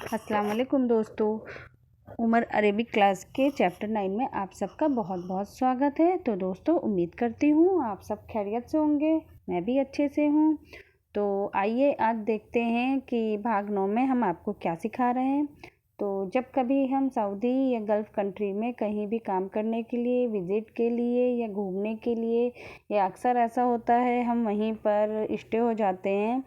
अस्सलाम वालेकुम दोस्तों। उमर अरेबिक क्लास के चैप्टर 9 में आप सबका बहुत बहुत स्वागत है। तो दोस्तों, उम्मीद करती हूँ आप सब खैरियत से होंगे, मैं भी अच्छे से हूँ। तो आइए आज देखते हैं कि भाग 9 में हम आपको क्या सिखा रहे हैं। तो जब कभी हम सऊदी या गल्फ़ कंट्री में कहीं भी काम करने के लिए, विज़िट के लिए या घूमने के लिए, या अक्सर ऐसा होता है हम वहीं पर स्टे हो जाते हैं।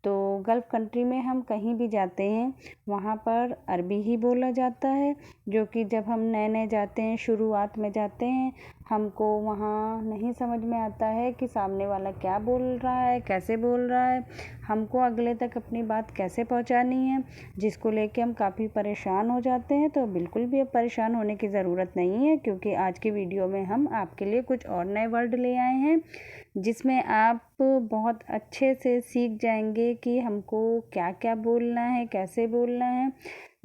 तो गल्फ़ कंट्री में हम कहीं भी जाते हैं वहाँ पर अरबी ही बोला जाता है, जो कि जब हम नए नए जाते हैं, शुरुआत में जाते हैं, हमको वहाँ नहीं समझ में आता है कि सामने वाला क्या बोल रहा है, कैसे बोल रहा है, हमको अगले तक अपनी बात कैसे पहुँचानी है, जिसको लेके हम काफ़ी परेशान हो जाते हैं। तो बिल्कुल भी अब परेशान होने की ज़रूरत नहीं है, क्योंकि आज की वीडियो में हम आपके लिए कुछ और नए वर्ड ले आए हैं, जिसमें आप बहुत अच्छे से सीख जाएंगे कि हमको क्या क्या बोलना है, कैसे बोलना है,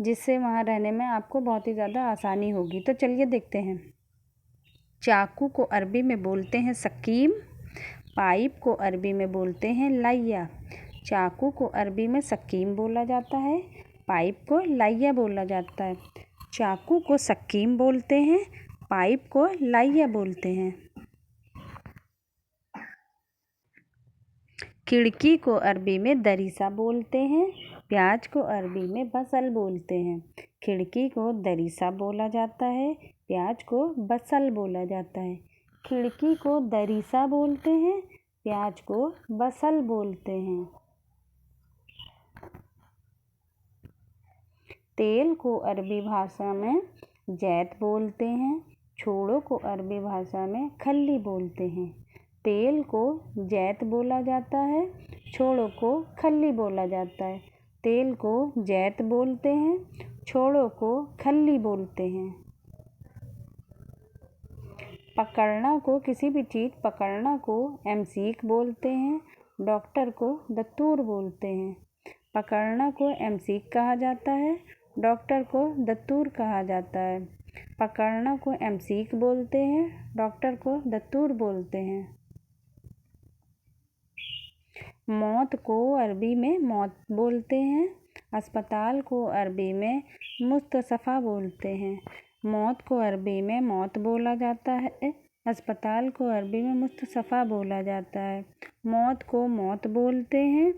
जिससे वहाँ रहने में आपको बहुत ही ज़्यादा आसानी होगी। तो चलिए देखते हैं। चाकू को अरबी में बोलते हैं सकीम। पाइप को अरबी में बोलते हैं लाइया। चाकू को अरबी में सकीम बोला जाता है, पाइप को लाइया बोला जाता है। चाकू को सकीम बोलते हैं, पाइप को लाइया बोलते हैं। खिड़की को अरबी में दरीसा बोलते हैं, प्याज को अरबी में बसल बोलते हैं। खिड़की को दरीसा बोला जाता है, प्याज को बसल बोला जाता है। खिड़की को दरीसा बोलते हैं, प्याज को बसल बोलते हैं। तेल को अरबी भाषा में जैत बोलते हैं, छोड़ो को अरबी भाषा में खल्ली बोलते हैं। तेल को जैत बोला जाता है, छोड़ो को खल्ली बोला जाता है। तेल को जैत बोलते हैं, छोड़ो को खल्ली बोलते हैं। पकड़ना को, किसी भी चीज़ पकड़ना को एमसीक बोलते हैं, डॉक्टर को दत्तूर बोलते हैं। पकड़ना को एमसीक कहा जाता है, डॉक्टर को दत्तूर कहा जाता है। पकड़ना को एमसीक बोलते हैं, डॉक्टर को दत्तूर बोलते हैं। मौत को अरबी में मौत बोलते हैं, अस्पताल को अरबी में मुस्तशफ़ा बोलते हैं। मौत को अरबी में मौत बोला जाता है, अस्पताल को अरबी में मुस्तशफ़ा बोला जाता है। मौत को मौत बोलते हैं,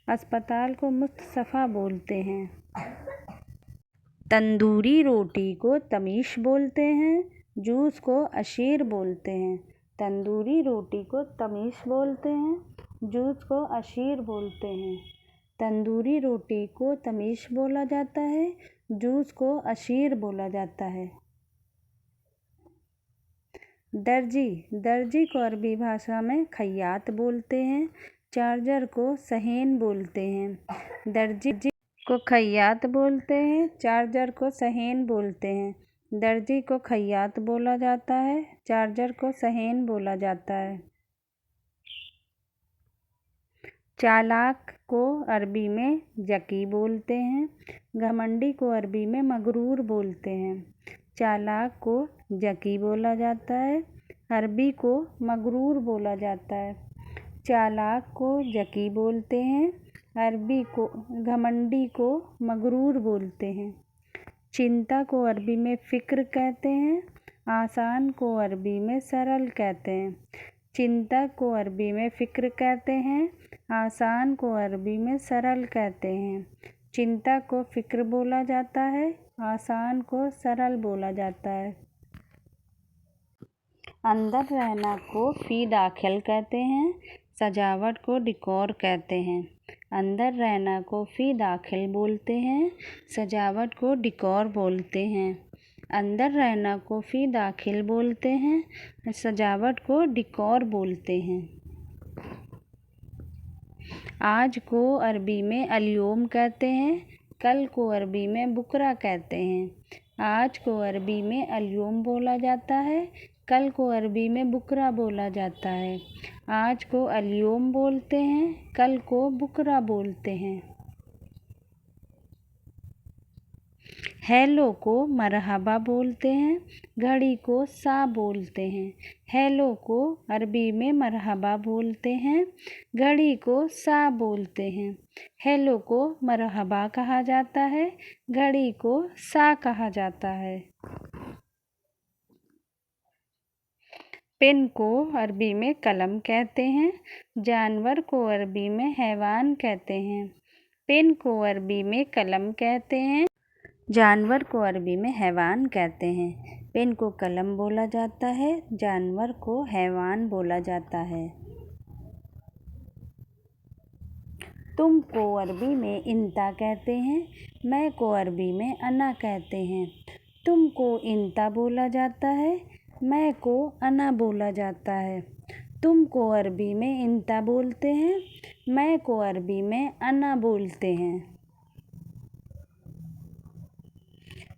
अस्पताल को मुस्तशफ़ा बोलते हैं। तंदूरी रोटी को तमीश बोलते हैं, जूस को अशीर बोलते हैं। तंदूरी रोटी को तमीश बोलते हैं, जूस को अशीर बोलते हैं। तंदूरी रोटी को तमीश बोला जाता है, जूस को अशीर बोला जाता है। दर्जी को अरबी भाषा में खैयात बोलते हैं, चार्जर को सहेन बोलते हैं। दर्जी को खैयात बोलते हैं, चार्जर को सहेन बोलते हैं। दर्जी को खैयात बोला जाता है, चार्जर को सहेन बोला जाता है। चालाक को अरबी में जकी बोलते हैं, घमंडी को अरबी में मगरूर बोलते हैं। चालाक को जकी बोला जाता है, अरबी को मगरूर बोला जाता है। चालाक को जकी बोलते हैं, अरबी को घमंडी को मगरूर बोलते हैं। चिंता को अरबी में फ़िक्र कहते हैं, आसान को अरबी में सरल कहते हैं। चिंता को अरबी में फ़िक्र कहते हैं, आसान को अरबी में सरल कहते हैं। चिंता को फ़िक्र बोला जाता है, आसान को सरल बोला जाता है। अंदर रहना को फ़ी दाखिल कहते हैं, सजावट को डिकोर कहते हैं। अंदर रहना को फ़ी दाखिल बोलते हैं, सजावट को डिकोर बोलते हैं। अंदर रहना को फ़ी दाखिल बोलते हैं, सजावट को डिकोर बोलते हैं। आज को अरबी में अल्योम कहते हैं, कल को अरबी में बुकरा कहते हैं। आज को अरबी में अल्योम बोला जाता है, कल को अरबी में बुकरा बोला जाता है। आज को अल्योम बोलते हैं, कल को बुकरा बोलते हैं। हेलो को मरहबा बोलते हैं, घड़ी को सा बोलते हैं। हेलो को अरबी में मरहबा बोलते हैं, घड़ी को सा बोलते हैं। हेलो को मरहबा कहा जाता है, घड़ी को सा कहा जाता है। पेन को अरबी में कलम कहते हैं, जानवर को अरबी में हैवान कहते हैं। पेन को अरबी में कलम कहते हैं, जानवर को अरबी में हैवान कहते हैं। पेन को कलम बोला जाता है, जानवर को हैवान बोला जाता है। तुम को अरबी में इंता कहते हैं, मैं को अरबी में अना कहते हैं। तुम को इंता बोला जाता है, मैं को अना बोला जाता है। तुम को अरबी में इंता बोलते हैं, मैं को अरबी में अना बोलते हैं।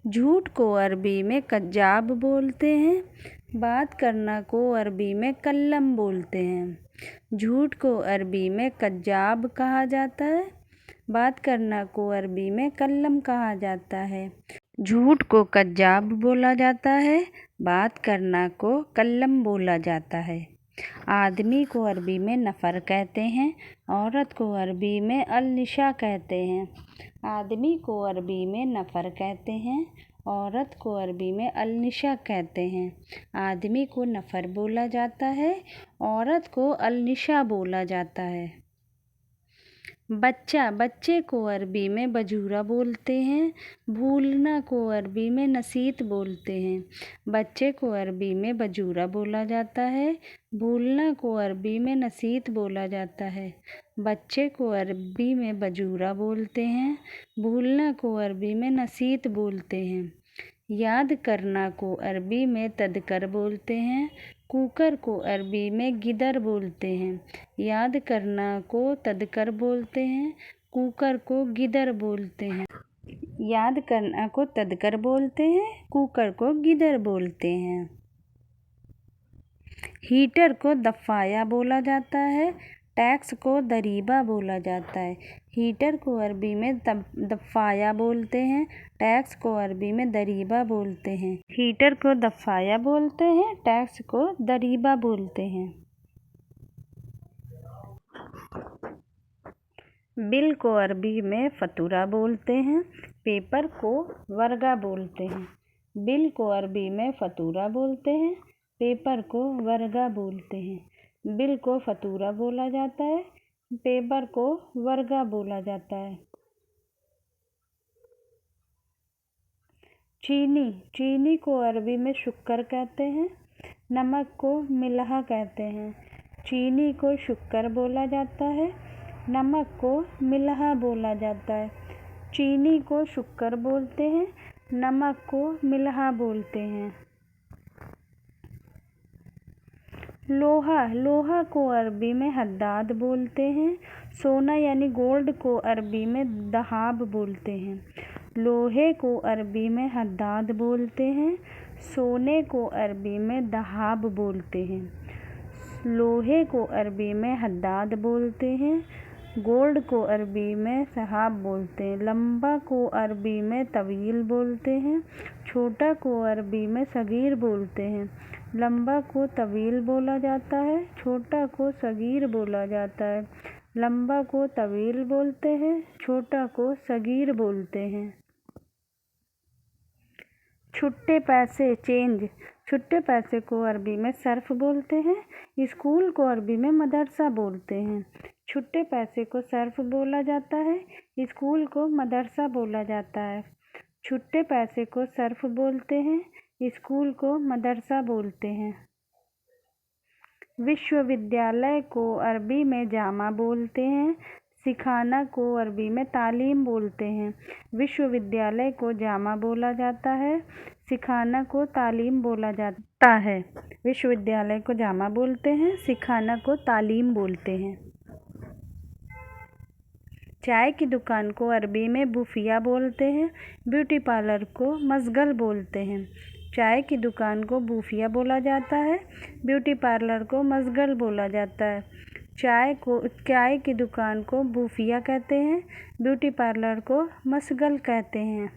झूठ को अरबी में कज्जाब बोलते हैं, बात करना को अरबी में कल्लम बोलते हैं। झूठ को अरबी में कज्जाब कहा जाता है, बात करना को अरबी में कल्लम कहा जाता है। झूठ को कज्जाब बोला जाता है, बात करना को कल्लम बोला जाता है। आदमी को अरबी में नफ़र कहते हैं, औरत को अरबी में अलनिशा कहते हैं। आदमी को अरबी में नफ़र कहते हैं, औरत को अरबी में अलनिशा कहते हैं। आदमी को नफ़र बोला जाता है, औरत को अलनिशा बोला जाता है। बच्चे को अरबी में बजूरा बोलते हैं, भूलना को अरबी में नसीत बोलते हैं। बच्चे को अरबी में बजूरा बोला जाता है, भूलना को अरबी में नसीत बोला जाता है। बच्चे को अरबी में बजूरा बोलते हैं, भूलना को अरबी में नसीत बोलते हैं। याद करना को अरबी में तदकर बोलते हैं, कुकर को अरबी में गिदर बोलते हैं। याद करना को तदकर बोलते हैं, कुकर को गिदर बोलते हैं। याद करना को तदकर बोलते हैं, कुकर को गिदर बोलते हैं। हीटर को दफ़ाया बोला जाता है, टैक्स को दरीबा बोला जाता है। हीटर को अरबी में दफ़ाया बोलते हैं, टैक्स को अरबी में दरीबा बोलते हैं। हीटर को दफ़ाया बोलते हैं, टैक्स को दरीबा बोलते हैं। बिल को अरबी में फतूरा बोलते हैं, पेपर को वर्गा बोलते हैं। बिल को अरबी में फतूरा बोलते हैं, पेपर को वर्गा बोलते हैं। बिल को फतूरा बोला जाता है, पेपर को वर्गा बोला जाता है। चीनी को अरबी में शुक्कर कहते हैं, नमक को मिलहा कहते हैं। चीनी को शुक्कर बोला जाता है, नमक को मिलहा बोला जाता है। चीनी को शुक्कर बोलते हैं, नमक को मिलहा बोलते हैं। लोहा को अरबी में हद्दाद बोलते हैं, सोना यानी गोल्ड को अरबी में दहाब बोलते हैं। लोहे को अरबी में हद्दाद बोलते हैं, सोने को अरबी में दहाब बोलते हैं। लोहे को अरबी में हद्दाद बोलते हैं, गोल्ड को अरबी में सहाब बोलते हैं। लंबा को अरबी में तवील बोलते हैं, छोटा को अरबी में सगीर बोलते हैं। लंबा को तवील बोला जाता है, छोटा को सगीर बोला जाता है। लंबा को तवील बोलते हैं, छोटा को सगीर बोलते हैं। छुट्टे पैसे चेंज, छुट्टे पैसे को अरबी में सर्फ बोलते हैं, स्कूल को अरबी में मदरसा बोलते हैं। छुट्टे पैसे को सर्फ बोला जाता है, स्कूल को मदरसा बोला जाता है। छुट्टे पैसे को सर्फ बोलते हैं, स्कूल को मदरसा बोलते हैं। विश्वविद्यालय को अरबी में जामा बोलते हैं, सिखाना को अरबी में तालीम बोलते हैं। विश्वविद्यालय को जामा बोला जाता है, सिखाना को तालीम बोला जाता है। विश्वविद्यालय को जामा बोलते हैं, सिखाना को तालीम बोलते हैं। चाय की दुकान को अरबी में बुफिया बोलते हैं, ब्यूटी पार्लर को मसगल बोलते हैं। चाय की दुकान को बुफिया बोला जाता है, ब्यूटी पार्लर को मसगल बोला जाता है। चाय की दुकान को बुफिया कहते हैं, ब्यूटी पार्लर को मसगल कहते हैं।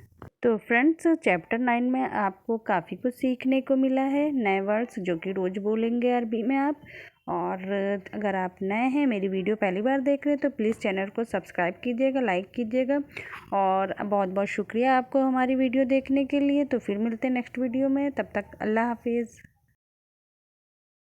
तो फ्रेंड्स चैप्टर 9 में आपको काफ़ी कुछ सीखने को मिला है, नए वर्ड्स जो कि रोज़ बोलेंगे अरबी में आप। और अगर आप नए हैं, मेरी वीडियो पहली बार देख रहे हैं, तो प्लीज़ चैनल को सब्सक्राइब कीजिएगा, लाइक कीजिएगा। और बहुत बहुत शुक्रिया आपको हमारी वीडियो देखने के लिए। तो फिर मिलते हैं नेक्स्ट वीडियो में, तब तक अल्लाह हाफिज़।